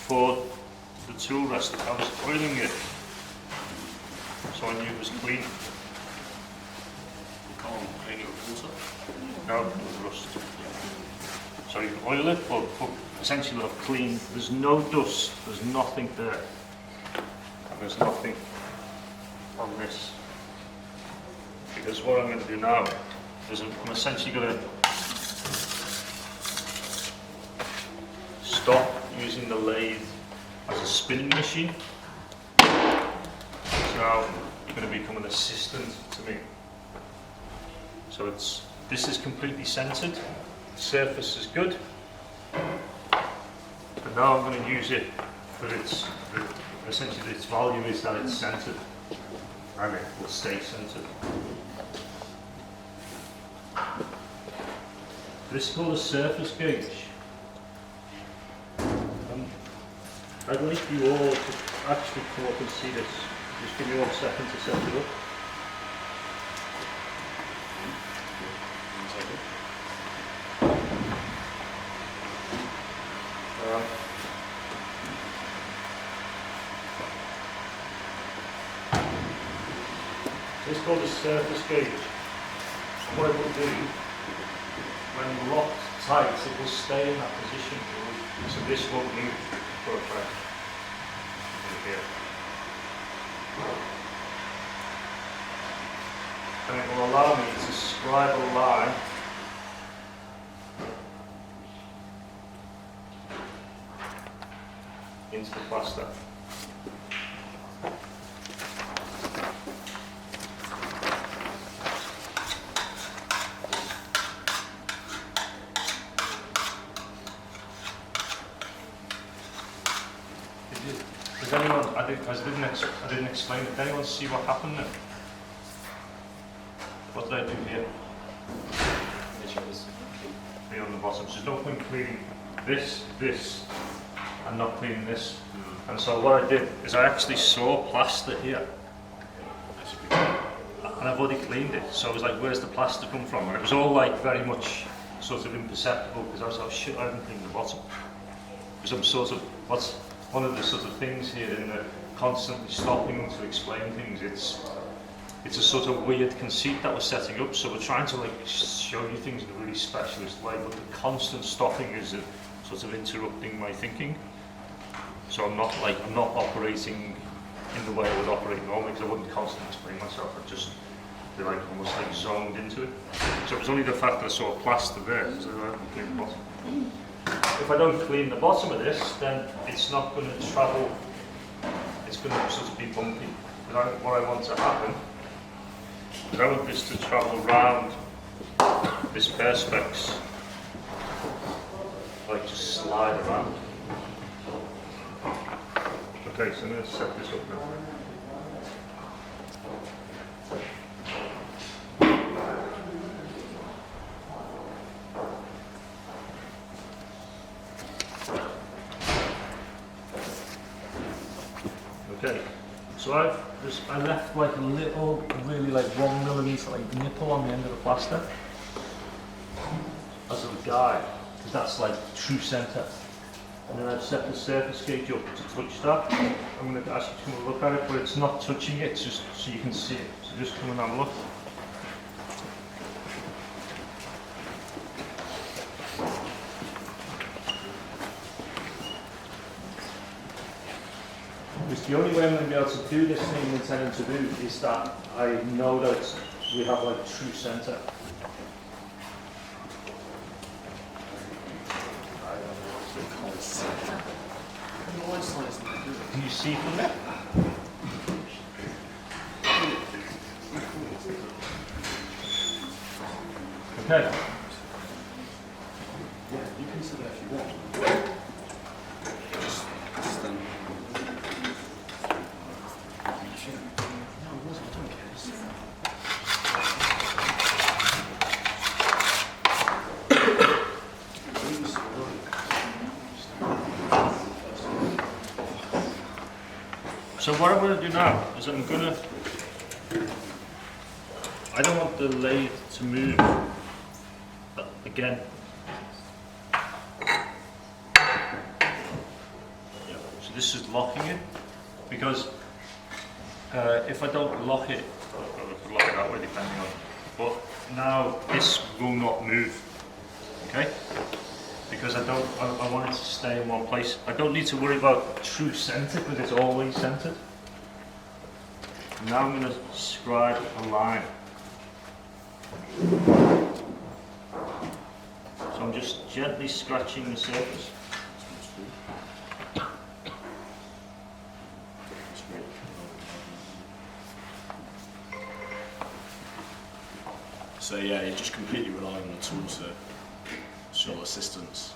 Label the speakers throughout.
Speaker 1: before the tool rest, I was oiling it, so I knew it was clean.
Speaker 2: Can't clean it with water.
Speaker 1: No, it was rust. So you can oil it, but essentially I've cleaned. There's no dust, there's nothing there, and there's nothing on this. Because what I'm going to do now is I'm essentially going to stop using the lathe as a spinning machine. It's now going to become an assistant to me. So this is completely centered, the surface is good, and now I'm going to use it for essentially its value is that it's centered, and it will stay centered. This is called a surface gauge. I'd like you all to actually come up and see this. Just give me 1 second to set it up. This is called a surface gauge. What it will do, when locked tight, it will stay in that position. So this won't move for a fact. Here. And it will allow me to scribe a line into the plaster. Does anyone, I didn't explain it, did anyone see what happened there? What did I do here? Here on the bottom, so there's no point cleaning this, and not cleaning this. And so what I did is I actually saw plaster here. And I've already cleaned it, so I was like, where's the plaster come from? And it was all like very much sort of imperceptible, because I was like, oh shit, I haven't cleaned the bottom. Because I'm sort of, what's one of the sort of things here in the constantly stopping to explain things, it's a sort of weird conceit that we're setting up, so we're trying to like show you things in a really specialist way, but the constant stopping is sort of interrupting my thinking. So I'm not operating in the way I would operate normally, because I wouldn't constantly explain myself, I'd just be like almost like zoned into it. So it was only the fact that I saw plaster there, so I hadn't cleaned the bottom. If I don't clean the bottom of this, then it's not going to travel, it's going to sort of be bumpy. But what I want to happen is I want this to travel around this perspex, like just slide around. Okay, so I'm going to set this up now. Okay, so I left like a little, really like 1 millimeter like nipple on the end of the plaster as a guide, because that's like true center. And then I've set the surface gauge up to touch that. I'm going to ask you to come and look at it, but it's not touching it, just so you can see it. So just come and have a look. Because the only way I'm going to be able to do this thing I'm intending to do is that I know that we have like true center. Can you see from there? Okay.
Speaker 2: Yeah, you can sit there if you want. Just no, it wasn't. I don't care.
Speaker 1: So what I'm going to do now is I don't want the lathe to move again. this is locking it, because if I don't lock it, I could lock it that way depending on, but now this will not move, okay? Because I want it to stay in one place. I don't need to worry about true center because it's always centered. Now I'm going to scribe a line. So I'm just gently scratching the surface.
Speaker 2: So yeah, you're just completely relying on the tool to show assistance.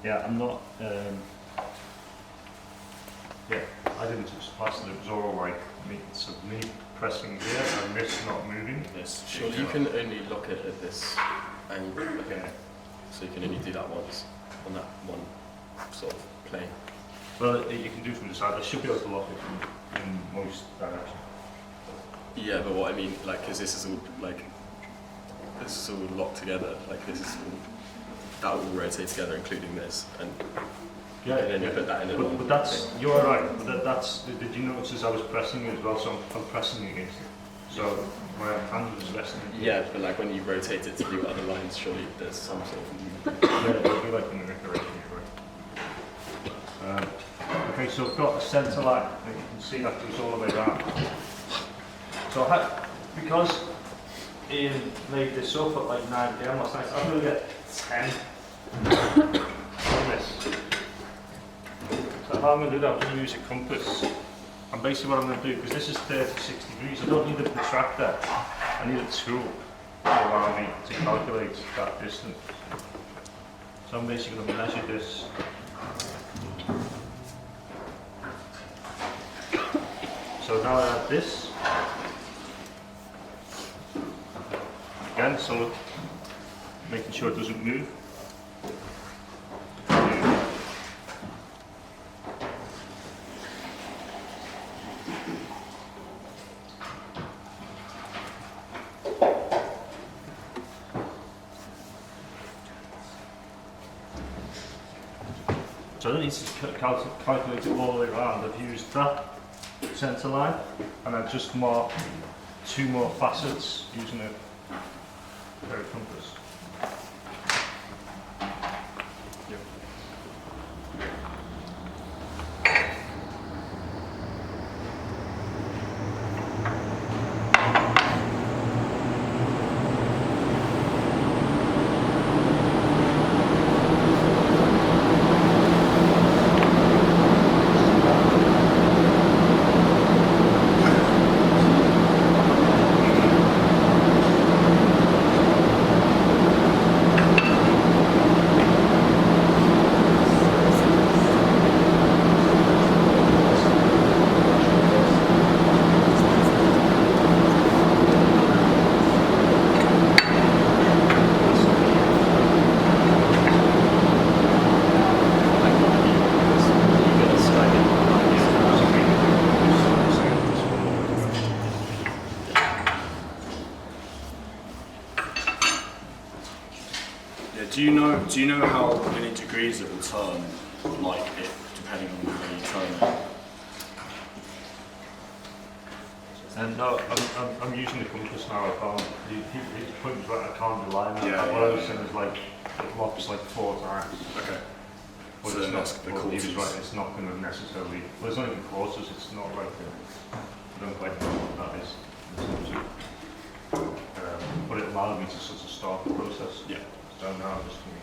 Speaker 1: Yeah, I'm not. Yeah, I didn't just plaster. It was all like me. So me pressing here and this not moving.
Speaker 2: Yes,
Speaker 3: Sure, you can only lock it at this angle,
Speaker 1: Okay.
Speaker 3: so you can only do that once on that one sort of plane.
Speaker 1: Well, you can do from the side. I should be able to lock it in most directions.
Speaker 3: Yeah, but what I mean, like, because this is all like, this is all locked together. Like, this is all that will all rotate together, including this, and then you put that in a long.
Speaker 1: But that's, you're right. But that's. Did you notice as I was pressing it as well? So I'm pressing against it. So my hand was resting.
Speaker 3: Yeah, but like when you rotate it to do other lines, surely there's some sort of movement.
Speaker 1: Yeah, it'll be like in the direction, right? Okay, so I've got a centre line, and you can see that goes all the way around. So because Ian made this up at like 9 PM last night, I'm going to get 10 on this. So how I'm going to do that, I'm going to use a compass. And basically what I'm going to do, because this is 36 degrees, I don't need a protractor, I need a tool to allow me to calculate that distance. So I'm basically going to measure this. So now I have this. Again, so making sure it doesn't move. So I don't need to calculate it all the way around. I've used that centre line and I've just marked 2 more facets using a pair of compass.
Speaker 2: Do you know how many degrees it will turn, like depending on how you turn it?
Speaker 1: And no, I'm using the compass now. I can't. His point was right. I can't rely on that.
Speaker 2: Yeah,
Speaker 1: What I was saying is like it locks like 4 times.
Speaker 2: Okay.
Speaker 1: But
Speaker 2: So
Speaker 1: it's not.
Speaker 2: the
Speaker 1: Well, he was
Speaker 2: quarters.
Speaker 1: right. It's not going to necessarily. Well, it's not even quarters. It's not like. I don't quite know what that is. But it allowed me to sort of start the process.
Speaker 2: Yeah.
Speaker 1: So now I'm just going to.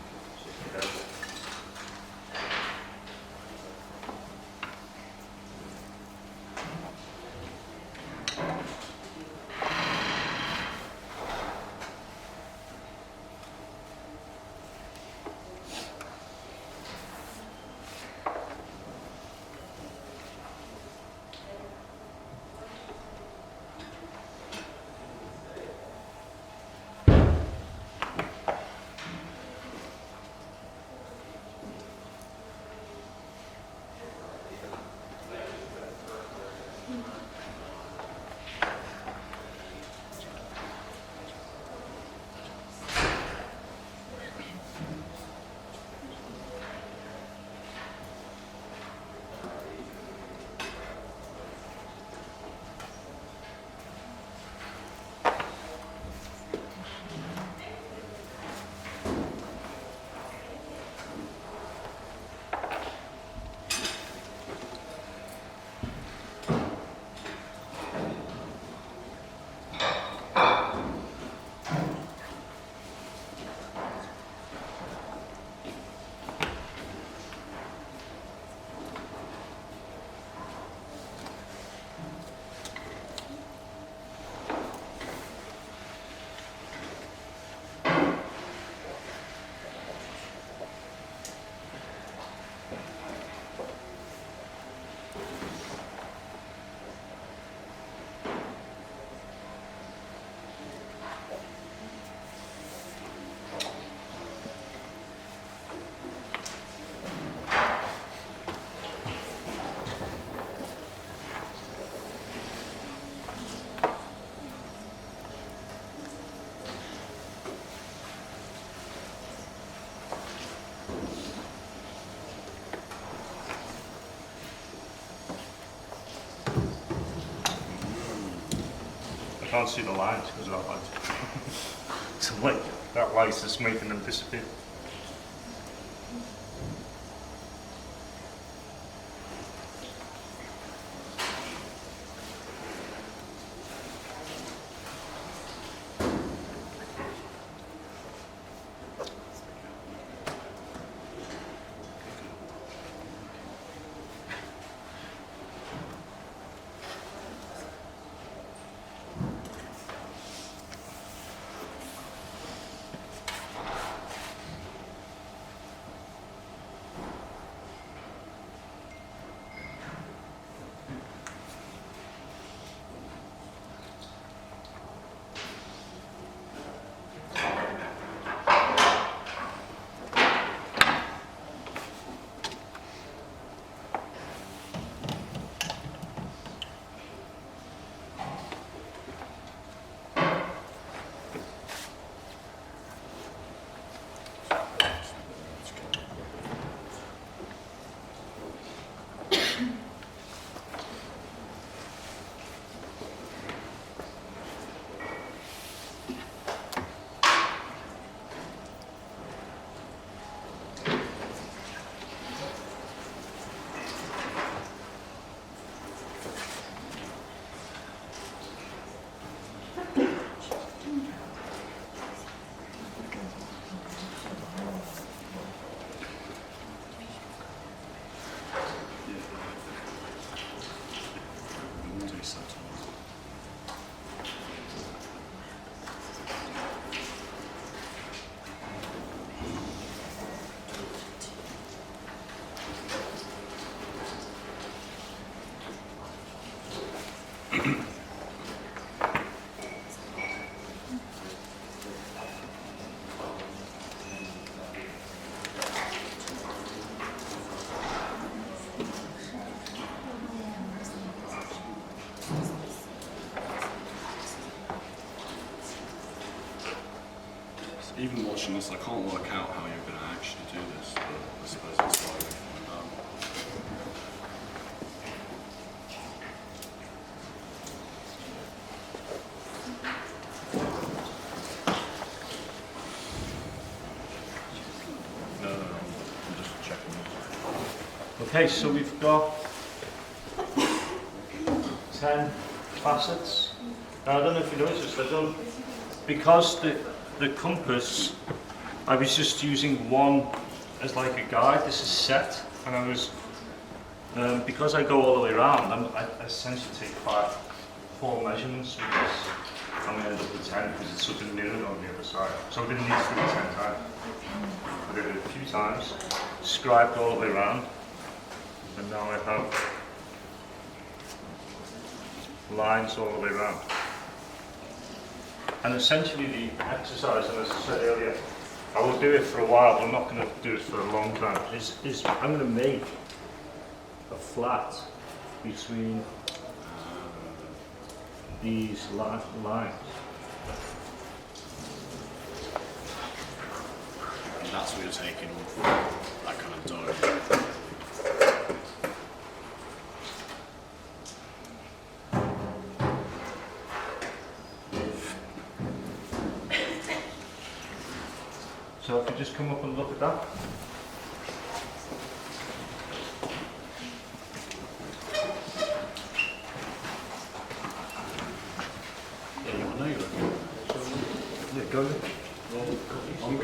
Speaker 1: can't see the lines because of that light. So like that light is making them disappear.
Speaker 2: Even watching this, I can't work out how you're going to actually do this, but I suppose that's why we find out.
Speaker 1: No, I'm just checking. Okay, so we've got 10 facets. Now, I don't know if you noticed, because the compass, I was just using one as like a guide. This is set, and I was, because I go all the way around, I essentially take 4 measurements because I'm going to end up with 10 because it's something mirrored on the other side. So I didn't need to do it 10 times. I did it a few times, scribed all the way around, and now I have lines all the way around. And essentially the exercise, and as I said earlier, I will do it for a while, but I'm not going to do it for a long time, is I'm going to make a flat between these lines.
Speaker 2: And that's what you're taking off that kind of dough.
Speaker 1: So if you just come up and look at that.
Speaker 2: Yeah, I know you're looking.
Speaker 1: Yeah, go ahead.
Speaker 2: I'm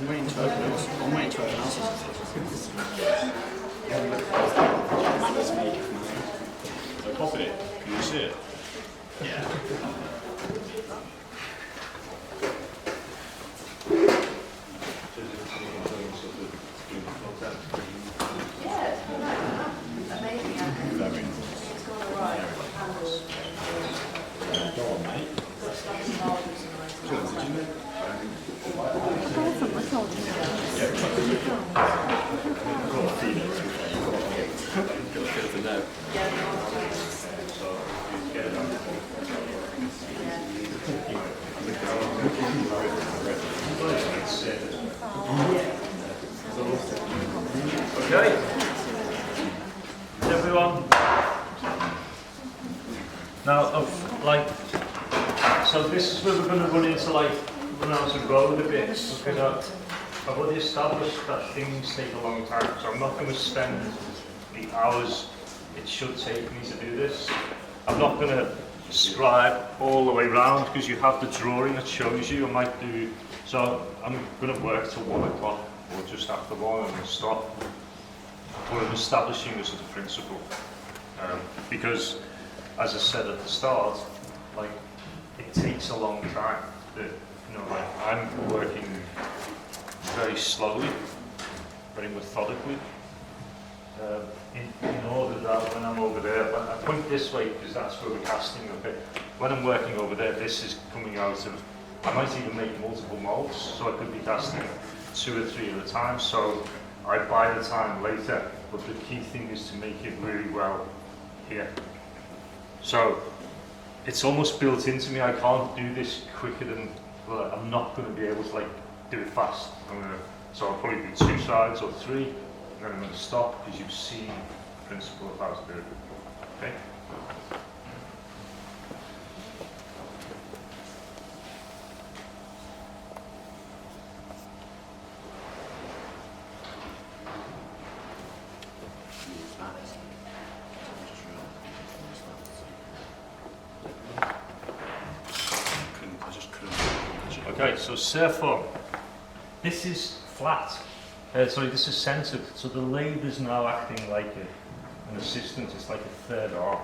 Speaker 2: waiting to open it. I'm waiting to open it. So pop it. Can you see it? Yeah.
Speaker 1: Okay. Everyone. Now, of like So this is where we're going to run into like run out of road a bit because I've already established that things take a long time. So I'm not going to spend the hours it should take me to do this. I'm not going to scribe all the way round because you have the drawing that shows you. I might do. So I'm going to work till 1 o'clock or just after 1 and stop. But I'm establishing this as a principle because, as I said at the start, like it takes a long time. You know, like I'm working very slowly, very methodically, in order that when I'm over there, but I point this way because that's where we're casting a bit. When I'm working over there, this is coming out of. I might even make multiple molds, so I could be casting 2 or 3 at a time. So I buy the time later, but the key thing is to make it really well here. So it's almost built into me. I can't do this quicker than. Well, I'm not going to be able to like do it fast. So I'll probably do 2 sides or 3, and then I'm going to stop because you've seen the principle of how to do it. Okay. Okay, so surform. This is flat. Sorry, this is centered. So the lathe is now acting like an assistant. It's like a third arm.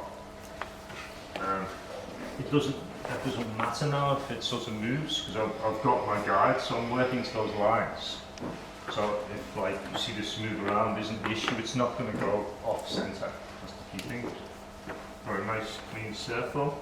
Speaker 1: That doesn't matter now if it sort of moves because I've got my guide. So I'm working to those lines. So if like you see this move around isn't the issue, it's not going to go off center. That's the key thing. Very nice, clean surform.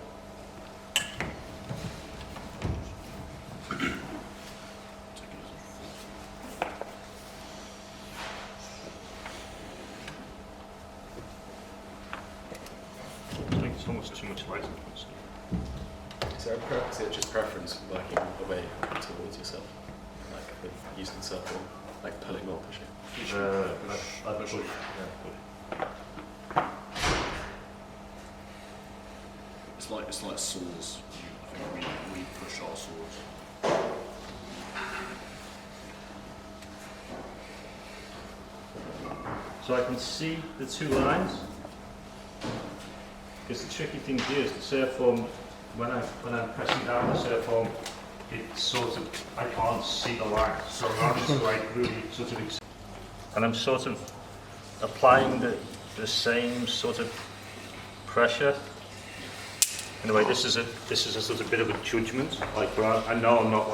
Speaker 1: It's almost too much light.
Speaker 3: Is it just preference working away towards yourself, like with using the circle, like pulling or pushing?
Speaker 1: I push. Yeah, push.
Speaker 2: It's like saws. I think we push our saws.
Speaker 1: So I can see the 2 lines. Because the tricky thing here is the surform, when I'm pressing down the surform, it sort of, I can't see the lines. So I'm having to like really sort of, and I'm sort of applying the same sort of pressure. In a way, this is a sort of bit of a judgment. Like I know I'm not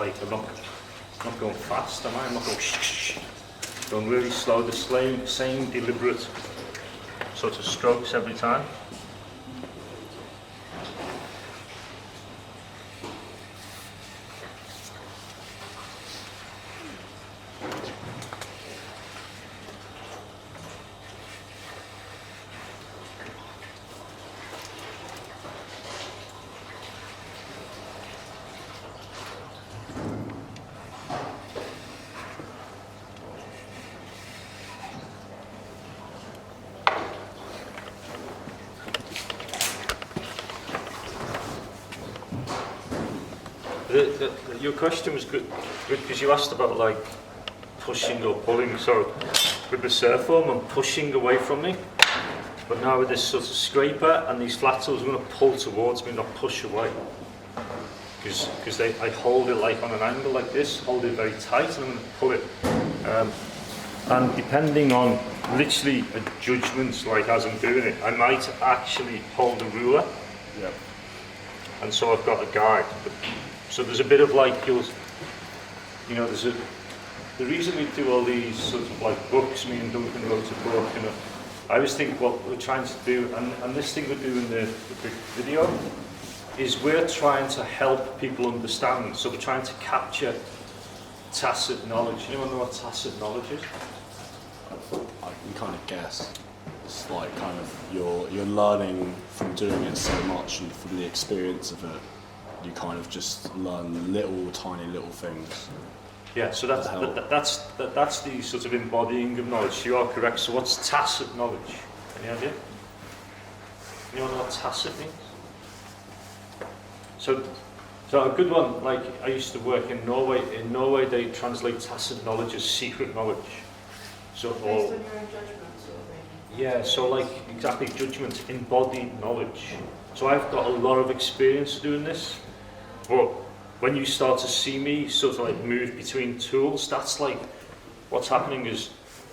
Speaker 1: going fast, am I? I'm not going shh. Going really slow. The same deliberate sort of strokes every time. Your question was good because you asked about like pushing or pulling. So with the surform, I'm pushing away from me, but now with this sort of scraper and these flat tools, I'm going to pull towards me, not push away. Because I hold it like on an angle like this, hold it very tight, and I'm going to pull it. And depending on literally a judgment, like as I'm doing it, I might actually hold a ruler.
Speaker 2: Yeah.
Speaker 1: And so I've got a guide. So there's a bit of like, the reason we do all these sort of like books, me and Duncan wrote a book, I always think what we're trying to do, and this thing we're doing the big video, is we're trying to help people understand. So we're trying to capture tacit knowledge. Anyone know what tacit knowledge is?
Speaker 2: I can kind of guess. It's like kind of you're learning from doing it so much, and from the experience of it, you kind of just learn tiny little things.
Speaker 1: Yeah, so that's the sort of embodying of knowledge. You are correct. So what's tacit knowledge? Any idea? Anyone know what tacit means? So So a good one, like I used to work in Norway. In Norway, they translate tacit knowledge as secret knowledge. So
Speaker 4: Based on your own judgment, sort of thing.
Speaker 1: yeah, so like exactly judgment, embodied knowledge. So I've got a lot of experience doing this, but when you start to see me sort of like move between tools, that's like what's happening is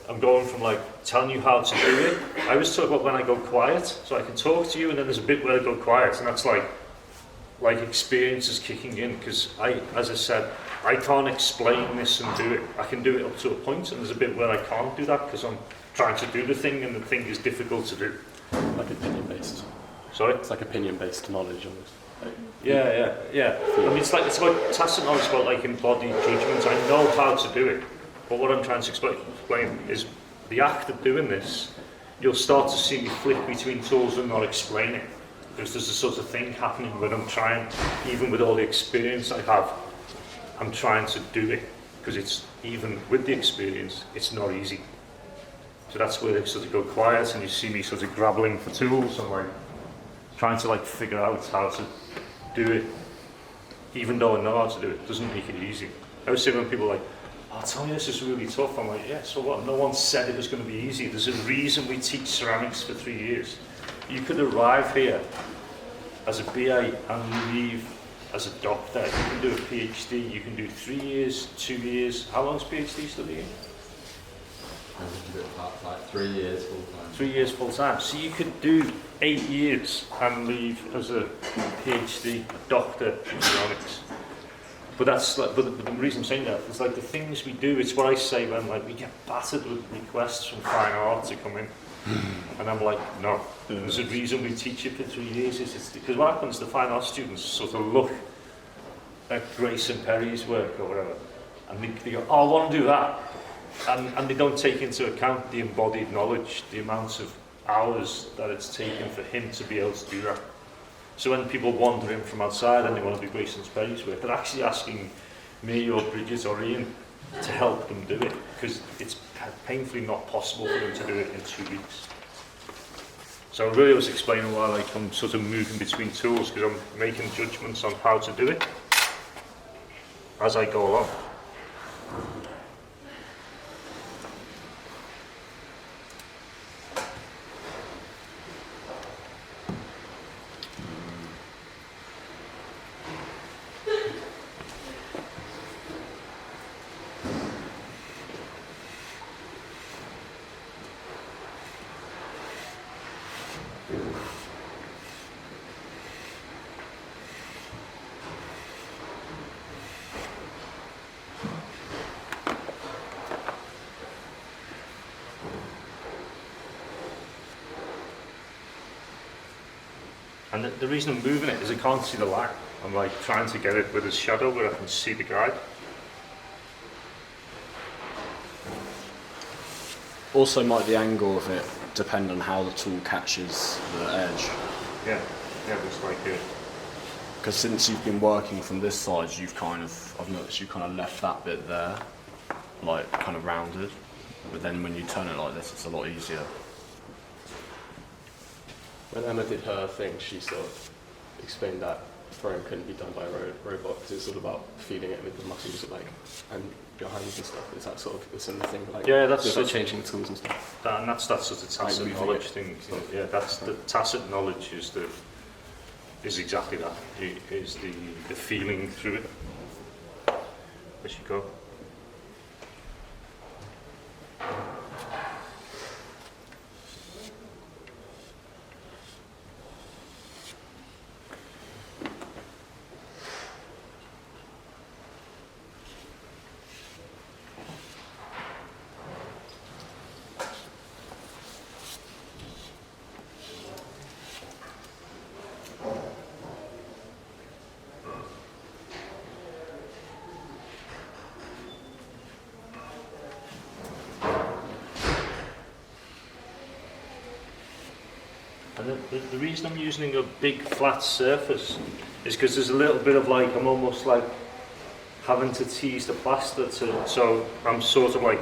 Speaker 1: I'm going from like telling you how to do it. I was talking about when I go quiet, so I can talk to you, and then there's a bit where I go quiet, and that's like experience is kicking in, because as I said, I can't explain this and do it. I can do it up to a point, and there's a bit where I can't do that because I'm trying to do the thing, and the thing is difficult to do.
Speaker 3: Like opinion-based.
Speaker 1: Sorry?
Speaker 3: It's like opinion-based knowledge almost. Like,
Speaker 1: Yeah. I mean, it's about tacit knowledge, about like embodied judgment. I know how to do it, but what I'm trying to explain is the act of doing this. You'll start to see me flip between tools and not explain it. There's a sort of thing happening where I'm trying, even with all the experience I have, I'm trying to do it, because it's, even with the experience, it's not easy. So that's where they sort of go quiet, and you see me sort of grappling for tools and like trying to like figure out how to do it, even though I know how to do it. Doesn't make it easy. I always say when people are like, "Oh, tell me this is really tough," I'm like, yeah, so what? No one said it was going to be easy. There's a reason we teach ceramics for 3 years. You could arrive here as a BA and leave as a doctor. You can do a PhD, you can do 3 years, 2 years. How long's PhD studying?
Speaker 5: I can do it about like 3 years full time.
Speaker 1: 3 years full time. So you could do 8 years and leave as a PhD, a doctor in ceramics. But that's like, but the reason I'm saying that is like the things we do. It's what I say when like we get battered with requests from fine art to come in, and I'm like, no. There's a reason we teach it for 3 years. It's because what happens? The fine art students sort of look at Grace and Perry's work or whatever, and they go, "Oh, I want to do that," and they don't take into account the embodied knowledge, the amount of hours that it's taken for him to be able to do that. So when people wander in from outside and they want to do Grace and Perry's work, they're actually asking me or Bridget or Ian to help them do it, because it's painfully not possible for them to do it in 2 weeks. So I really was explaining why like I'm sort of moving between tools, because I'm making judgments on how to do it as I go along. And the reason I'm moving it is I can't see the line. I'm like trying to get it with a shadow where I can see the guide.
Speaker 2: Also, might the angle of it depend on how the tool catches the edge.
Speaker 1: Yeah, just like it.
Speaker 2: Because since you've been working from this side, I've noticed you kind of left that bit there, like kind of rounded. But then when you turn it like this, it's a lot easier.
Speaker 3: when Emma did her thing, she sort of explained that throwing couldn't be done by a robot because it's all about feeding it with the muscles and your hands and stuff. Is that sort of a similar thing? Like,
Speaker 1: yeah, that's
Speaker 3: like changing tools and stuff.
Speaker 1: And that's that sort of tacit
Speaker 3: Like
Speaker 1: knowledge
Speaker 3: moving
Speaker 1: thing. Yeah, that's the tacit knowledge is exactly that. It is the feeling through it as you go. And the reason I'm using a big flat surface is because there's a little bit of like, I'm almost like having to tease the plaster so I'm sort of like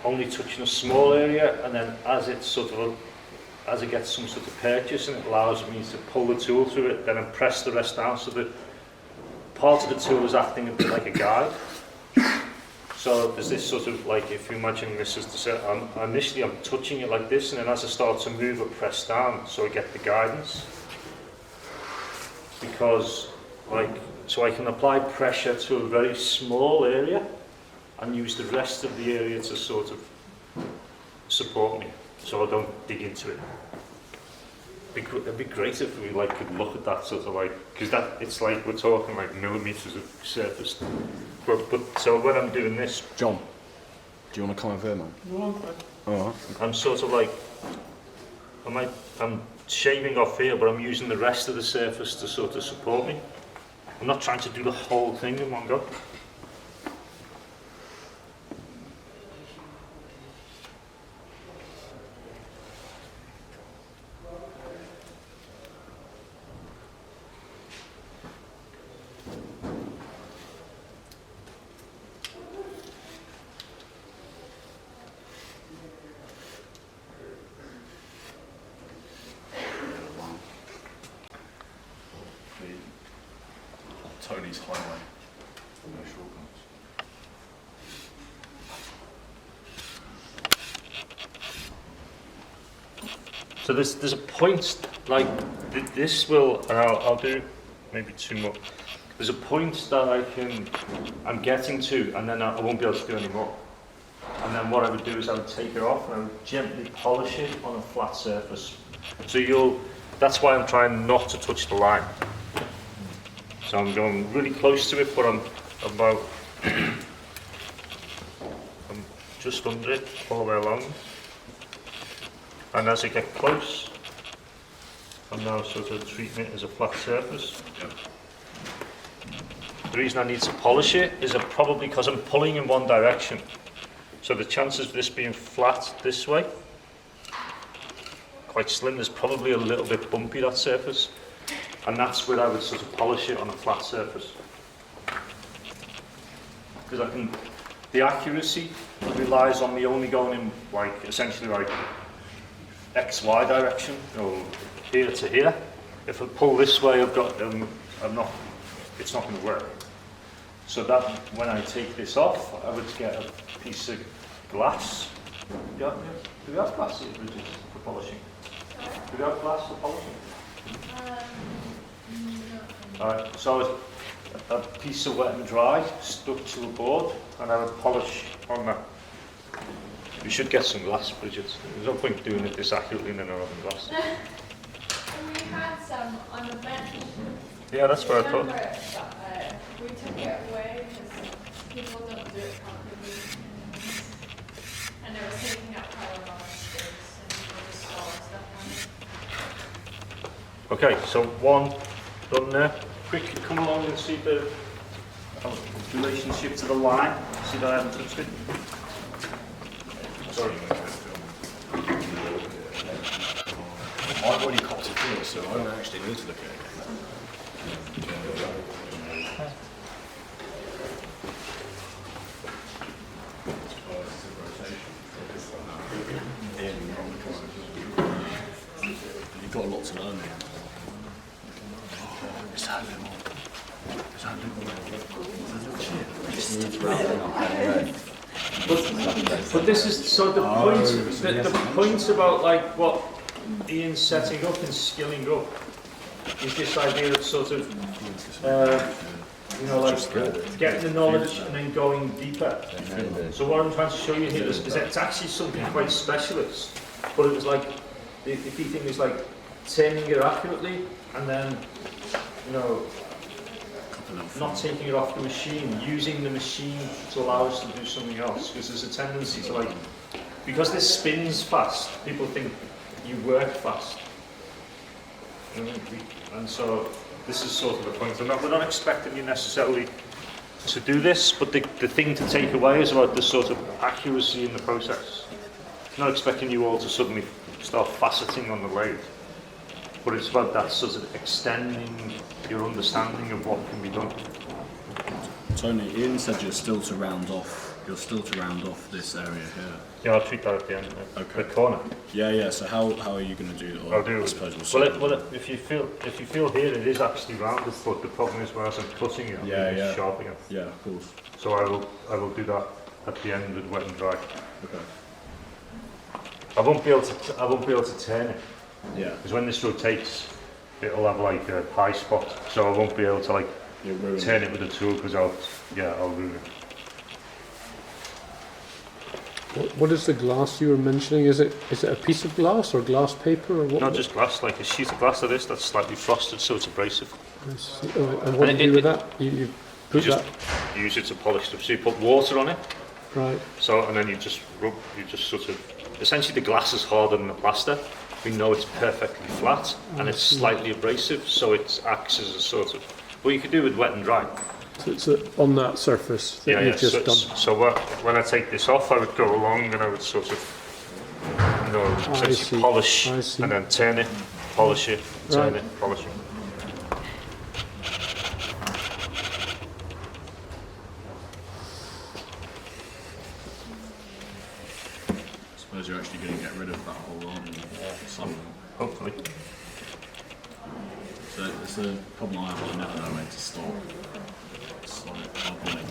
Speaker 1: only touching a small area, and then as it gets some sort of purchase and it allows me to pull the tool through it, then I press the rest down so that part of the tool is acting a bit like a guide. So there's this sort of like, if you imagine this as the set, initially I'm touching it like this, and then as I start to move, I press down so I get the guidance. Because so I can apply pressure to a very small area and use the rest of the area to sort of support me, so I don't dig into it. It'd be great if we could look at that sort of because it's like we're talking like millimeters of surface. But so when I'm doing this,
Speaker 2: John, do you want to come over here, man?
Speaker 1: no,
Speaker 2: Alright.
Speaker 1: I'm sort of I'm shaving off here, but I'm using the rest of the surface to sort of support me. I'm not trying to do the whole thing in one go.
Speaker 2: Tony's highway. No shortcuts.
Speaker 1: So there's a point like this will, and I'll do maybe 2 more. There's a point that I'm getting to, and then I won't be able to do any more. And then what I would do is I would take it off and I would gently polish it on a flat surface. So that's why I'm trying not to touch the line. So I'm going really close to it, but I'm just under it all the way along. And as I get close, I'm now sort of treating it as a flat surface. The reason I need to polish it is probably because I'm pulling in one direction. So the chances of this being flat this way, quite slim. There's probably a little bit bumpy, that surface. And that's where I would sort of polish it on a flat surface. Because the accuracy relies on me only going in essentially XY direction, or here to here. If I pull this way, it's not going to work. So that when I take this off, I would get a piece of glass. Do we have glass here, Bridget, for polishing? Do we have glass for polishing? Alright, so a piece of wet and dry stuck to a board, and I would polish on that. You should get some glass, Bridget. There's no point doing it this accurately and then not having glass.
Speaker 4: We had some on the bench.
Speaker 1: Yeah, that's what I thought.
Speaker 4: Remember it, but we took it away because people don't do it properly. And it was taking up quite a lot of space, and people just store stuff on it.
Speaker 1: Okay, so one done there. Quickly come along and see the relationship to the line. See that I haven't touched it? Sorry.
Speaker 2: I've already copped it here, so I don't actually need to look at it. You've got a lot to learn there. Is that a little? Is that a little chip? Just needs rounding up.
Speaker 1: But this is so the point. The point about what Ian's setting up and skilling up is this idea of sort of getting the knowledge and then going deeper. So what I'm trying to show you here is it's actually something quite specialist, but it was the key thing is turning it accurately and then not taking it off the machine, using the machine to allow us to do something else, because there's a tendency to because this spins fast, people think you work fast. And so this is sort of the point. We're not expecting you necessarily to do this, but the thing to take away is about the sort of accuracy in the process. Not expecting you all to suddenly start faceting on the lathe, but it's about that sort of extending your understanding of what can be done.
Speaker 2: Tony, Ian said you're still to round off You're still to round off this area here.
Speaker 1: Yeah, I'll treat that at the end.
Speaker 2: Okay.
Speaker 1: The corner.
Speaker 2: Yeah. So how are you going to do it?
Speaker 1: I'll do.
Speaker 2: I suppose we'll see.
Speaker 1: Well, if you feel here, it is actually rounded, but the problem is whereas I'm cutting it, I'm sharpening it.
Speaker 2: Yeah, of course.
Speaker 1: So I will do that at the end with wet and dry.
Speaker 2: Okay.
Speaker 1: I won't be able to turn it
Speaker 2: Yeah.
Speaker 1: because when this rotates, it'll have like a high spot, so I won't be able to like turn it with a tool because I'll ruin it.
Speaker 6: What is the glass you were mentioning? Is it a piece of glass or glass paper or what?
Speaker 1: Not just glass, like a sheet of glass like this that's slightly frosted, so it's abrasive.
Speaker 6: I see. Oh, and what do you do with that? You put
Speaker 1: You just
Speaker 6: that
Speaker 1: use it to polish stuff. So you put water on it,
Speaker 6: right.
Speaker 1: so and then you just sort of essentially the glass is harder than the plaster. We know it's perfectly flat and it's slightly abrasive, so it acts as a sort of. Well, you could do with wet and dry.
Speaker 6: So it's on that surface that you've just done.
Speaker 1: So when I take this off, I would go along and I would sort of, essentially polish and then turn it, polish it, turn it, polish it.
Speaker 2: I suppose you're actually going to get rid of that whole lot some.
Speaker 1: Hopefully.
Speaker 2: So it's the problem I have. I never know when to stop. It's like I'll make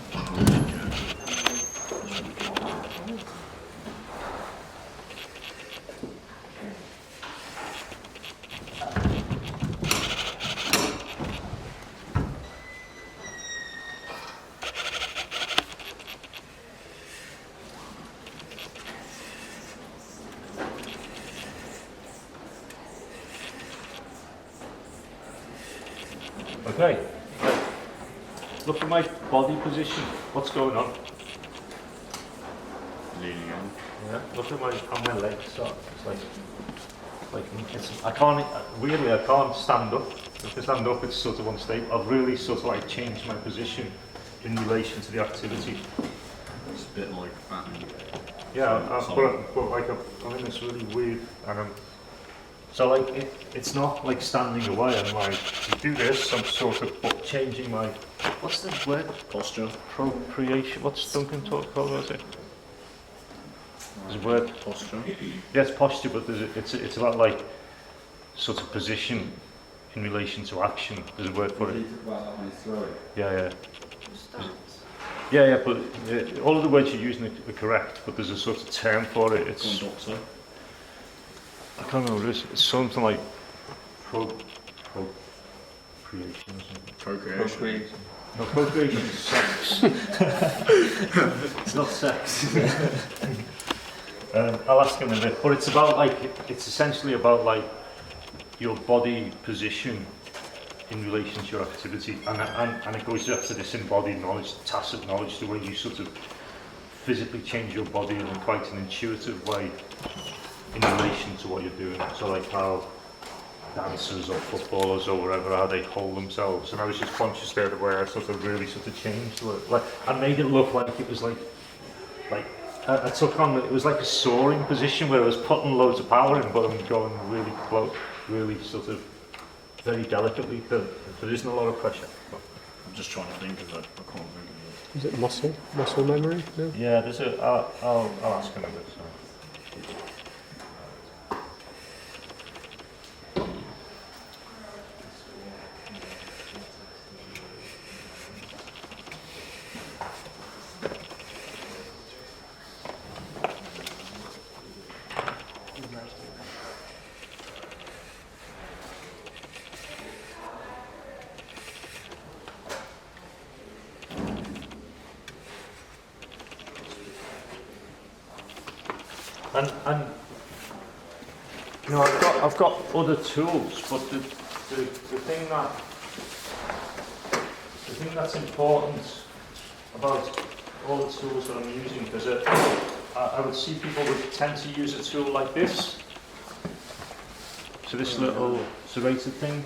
Speaker 1: Okay. Look at my body position. What's going on?
Speaker 2: leaning in.
Speaker 1: Yeah. Look at how my legs are. It's I can't. Weirdly, I can't stand up. If I stand up, it's sort of unstable. I've really sort of like changed my position in relation to the activity.
Speaker 2: It's a bit like Batman.
Speaker 1: Yeah, but like I'm in this really weird, and so like it's not like standing away. I'm like to do this. I'm sort of changing my what's the word?
Speaker 2: Posture.
Speaker 1: Appropriation. What's Duncan called? Was it? There's a word.
Speaker 2: Posture.
Speaker 1: Yeah, it's posture, but it's about like sort of position in relation to action. There's a word for it. Yeah. Yeah, but all of the words you're using are correct, but there's a sort of term for it. It's
Speaker 2: Doctor.
Speaker 1: I can't remember this. It's something like procreation or something.
Speaker 2: Procreation.
Speaker 1: No, procreation is sex. It's not sex. I'll ask him in a bit, but it's about like it's essentially about like your body position in relation to your activity, and it goes after this embodied knowledge, tacit knowledge, the way you sort of physically change your body in quite an intuitive way in relation to what you're doing. So like how dancers or footballers or whatever, how they hold themselves. And I was just conscious there the way I sort of really sort of changed it. Like I made it look like it was like I took on, it was like a soaring position where I was putting loads of power in, but I'm going really close, really sort of very delicately. There isn't a lot of pressure.
Speaker 2: I'm just trying to think of it. I can't think of
Speaker 6: Is it muscle memory? No?
Speaker 1: Yeah, there's a. I'll ask him a bit. So. And you know, I've got other tools, but the thing that's important about all the tools that I'm using, because I would see people would tend to use a tool like this, so this little serrated thing,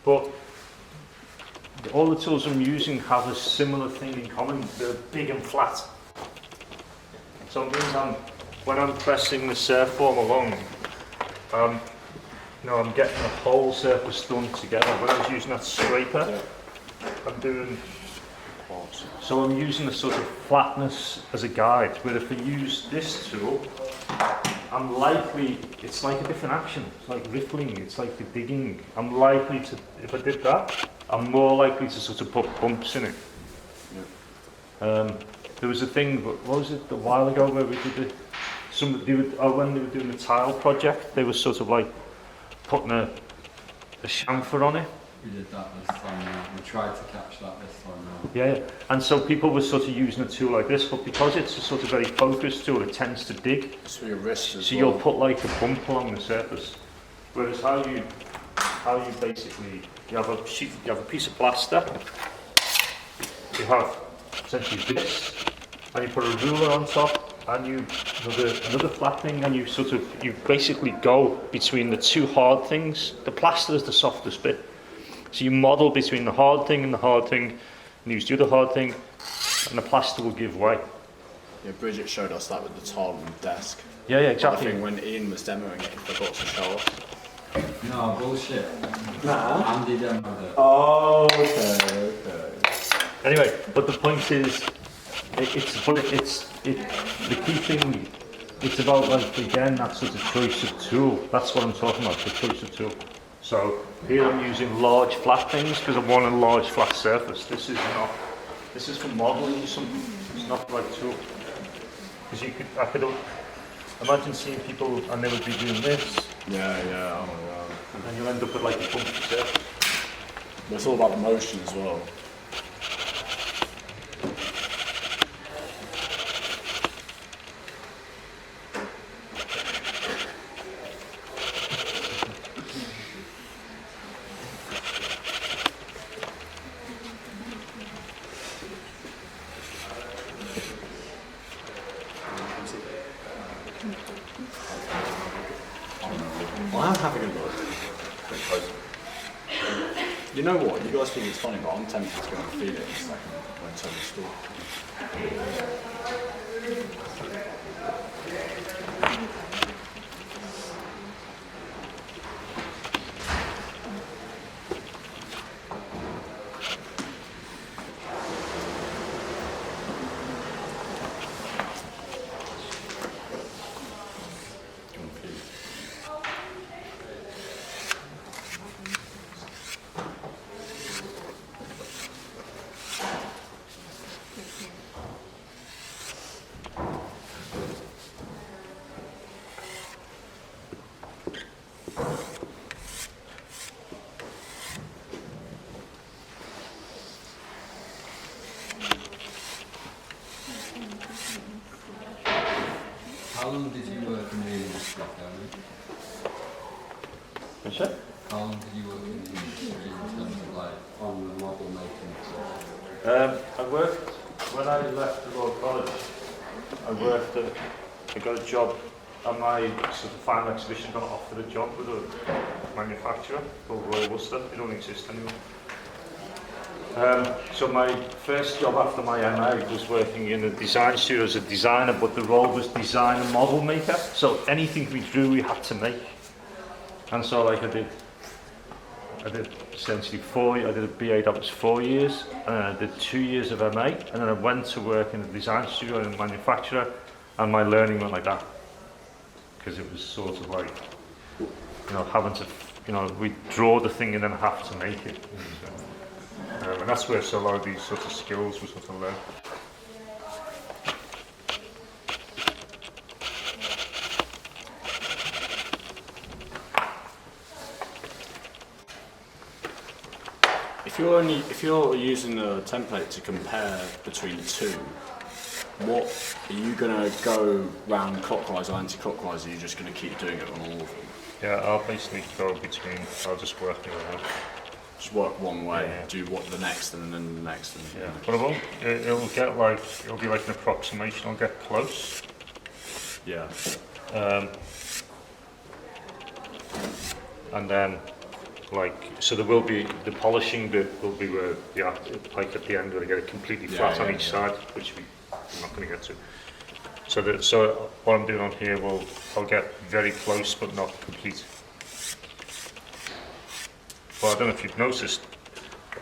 Speaker 1: but all the tools I'm using have a similar thing in common. They're big and flat. So it means when I'm pressing the surfform along, I'm getting the whole surface done together. When I was using that scraper, I'm doing
Speaker 2: parts.
Speaker 1: So I'm using a sort of flatness as a guide, where if I use this tool, I'm likely, it's like a different action. It's like riffling, it's like the digging. I'm likely to, if I did that, I'm more likely to sort of put bumps in it. There was a thing, what was it, a while ago, where we did it, when they were doing the tile project, they were sort of like putting a chamfer on it.
Speaker 5: We did that this time now. We tried to catch that this time now.
Speaker 1: Yeah, and so people were sort of using a tool like this, but because it's a sort of very focused tool, it tends to dig.
Speaker 2: So your wrist as
Speaker 1: So
Speaker 2: well.
Speaker 1: you'll put like a bump along the surface. Whereas how you basically, you have a piece of plaster, you have essentially this, and you put a ruler on top, and you another flat thing, and you basically go between the two hard things. The plaster is the softest bit. So you model between the hard thing and the hard thing, and use the other hard thing, and the plaster will give way.
Speaker 2: Yeah, Bridget showed us that with the tile on the desk.
Speaker 1: Yeah, exactly.
Speaker 2: I think when Ian was demoing it, he forgot to show us.
Speaker 5: No, bullshit.
Speaker 2: Nah.
Speaker 5: Andy demoed it.
Speaker 2: Oh, okay.
Speaker 1: Anyway, but the point is, the key thing, it's about like, again, that sort of choice of tool. That's what I'm talking about, the choice of tool. So here I'm using large flat things because I want a large flat surface. This is for modelling something, it's not the right tool. Because I could imagine seeing people and they would be doing this,
Speaker 2: Yeah, oh my god.
Speaker 1: and you'll end up with like a bumpy surface.
Speaker 2: But it's all about the motion as well. I'm having a look. You know what? You guys think it's funny, but I'm tempted to go and feel it in a second when I tell the story.
Speaker 5: How long did you work in the industry, Gary?
Speaker 1: What's that?
Speaker 5: How long did you work in the industry in terms of like on the model making stuff?
Speaker 1: I worked, when I left the Royal College, I got a job, and my sort of final exhibition got offered a job with a manufacturer called Royal Worcester. They don't exist anymore. So my first job after my MA was working in a design studio as a designer, but the role was design and model maker. So anything we drew, we had to make. And so like I did essentially I did a BA that was 4 years, and then I did 2 years of MA, and then I went to work in a design studio and a manufacturer, and my learning went like that. Because it was sort of like, having to, we draw the thing and then have to make it. And that's where so a lot of these sort of skills were sort of learned.
Speaker 2: If you're using a template to compare between the two, what are you gonna go round clockwise or anti-clockwise? Or are you just gonna keep doing it on all of them?
Speaker 1: Yeah, I'll basically go between, I'll just work it around.
Speaker 2: Just work one way,
Speaker 1: Yeah.
Speaker 2: do what the next, and then the next, and
Speaker 1: Yeah, but it won't, it'll be like an approximation, I'll get close.
Speaker 2: yeah.
Speaker 1: And then, so there will be, the polishing bit will be where, like at the end where I get it completely
Speaker 2: Yeah,
Speaker 1: flat
Speaker 2: yeah,
Speaker 1: on each
Speaker 2: yeah.
Speaker 1: side, which I'm not going to get to. So what I'm doing on here, I'll get very close but not complete. Well, I don't know if you've noticed,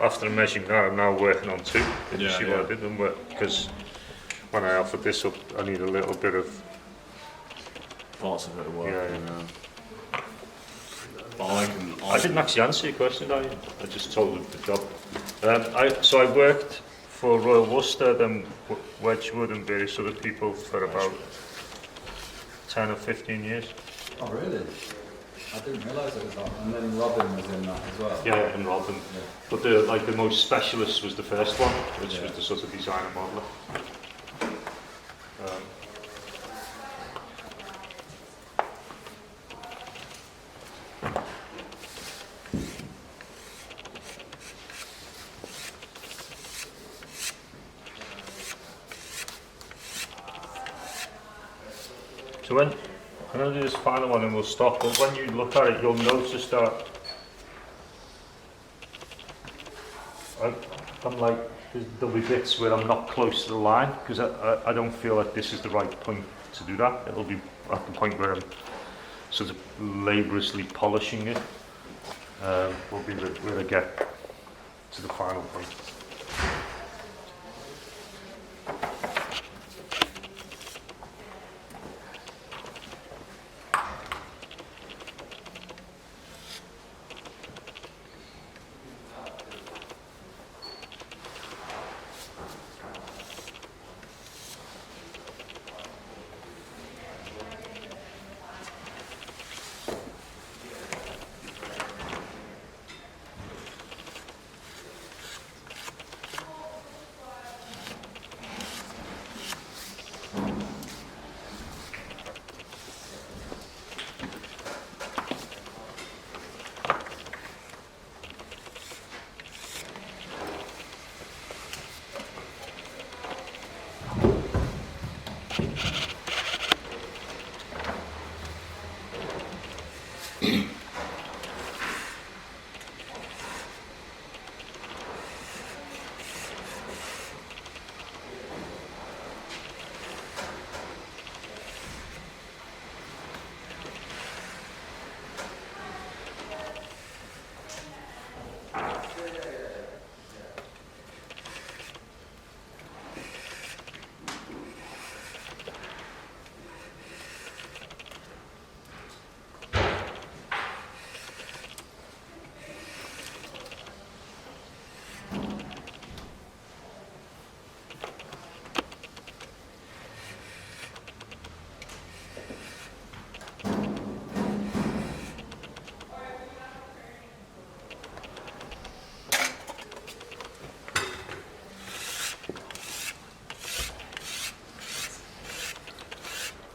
Speaker 1: after measuring that, I'm now working on 2. Did you
Speaker 2: Yeah,
Speaker 1: see
Speaker 2: yeah.
Speaker 1: what I did? Because when I offered this up, I need a little bit of.
Speaker 2: Parts of it are working.
Speaker 1: Yeah.
Speaker 2: But
Speaker 1: I didn't actually answer your question, did I just told you the job. So I worked for Royal Worcester, then Wedgwood and various other people for about 10 or 15 years.
Speaker 5: Oh, really? I didn't realise it was that. And then Robin was in that as well.
Speaker 1: Yeah, and Robin.
Speaker 5: Yeah.
Speaker 1: But the most specialist was the first one, which
Speaker 5: Yeah.
Speaker 1: was the sort of designer modeler. So when I'm going to do this final one and we'll stop, but when you look at it, you'll notice that I'm like, there'll be bits where I'm not close to the line because I don't feel like this is the right point to do that. It'll be at the point where I'm sort of laboriously polishing it. Will be where I get to the final point.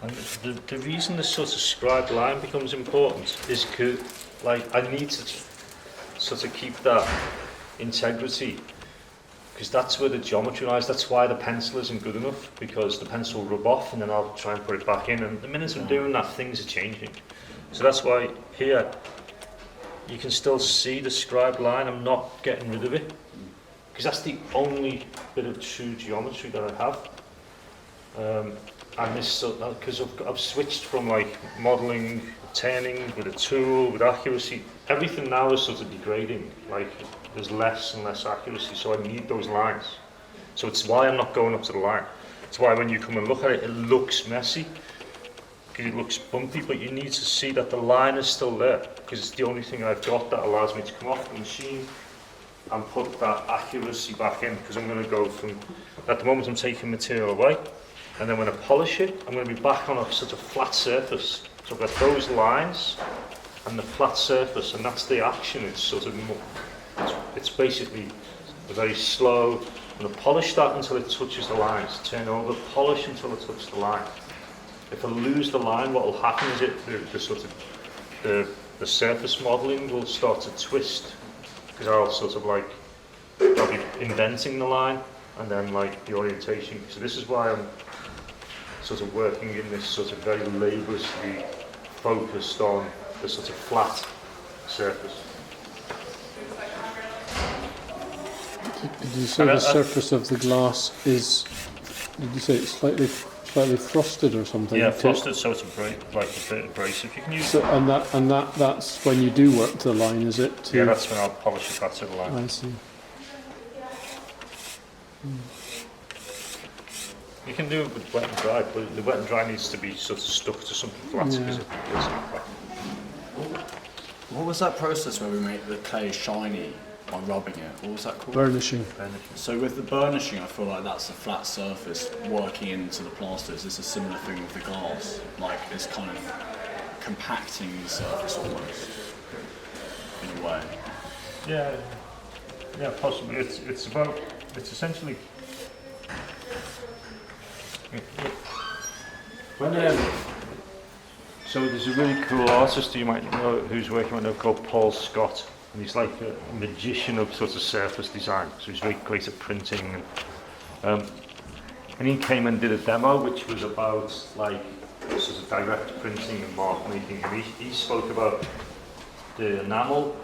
Speaker 1: And the reason this sort of scribed line becomes important is because, like, I need to sort of keep that integrity, because that's where the geometry lies. That's why the pencil isn't good enough, because the pencil will rub off and then I'll try and put it back in, and the minute I'm doing that, things are changing. So that's why here you can still see the scribed line. I'm not getting rid of it, because that's the only bit of true geometry that I have. And this, because I've switched from like modelling, turning with a tool, with accuracy, everything now is sort of degrading. Like there's less and less accuracy, so I need those lines. So it's why I'm not going up to the line. It's why when you come and look at it, it looks messy, because it looks bumpy, but you need to see that the line is still there, because it's the only thing I've got that allows me to come off the machine and put that accuracy back in, because I'm going to go from, at the moment I'm taking material away, and then when I polish it, I'm going to be back on a sort of flat surface. So I've got those lines and the flat surface, and that's the action. It's sort of it's basically a very slow. I'm going to polish that until it touches the lines. Turn over, polish until it touches the line. If I lose the line, what will happen is the sort of the surface modelling will start to twist, because I'll sort of like I'll be inventing the line and then like the orientation. So this is why I'm sort of working in this sort of very laboriously focused on the sort of flat surface.
Speaker 6: Did you say the surface of the glass is? Did you say it's slightly frosted or something?
Speaker 1: Yeah, frosted, so it's like a bit abrasive. You can use.
Speaker 6: So that's when you do work to the line, is it?
Speaker 1: Yeah, that's when I'll polish it back to the line.
Speaker 6: I see.
Speaker 1: You can do it with wet and dry, but the wet and dry needs to be sort of stuck to something flat
Speaker 6: Yeah.
Speaker 1: because it isn't flat.
Speaker 2: What was that process where we make the clay shiny by rubbing it? What was that called?
Speaker 6: Burnishing.
Speaker 2: So with the burnishing, I feel like that's a flat surface working into the plaster. Is this a similar thing with the glass? Like it's kind of compacting the surface almost, in a way.
Speaker 1: Yeah, yeah, possibly. It's essentially. So there's a really cool artist you might know who's working on it called Paul Scott, and he's like a magician of sort of surface design. So he's very great at printing, and he came and did a demo which was about like sort of direct printing and mark making, and he spoke about the enamel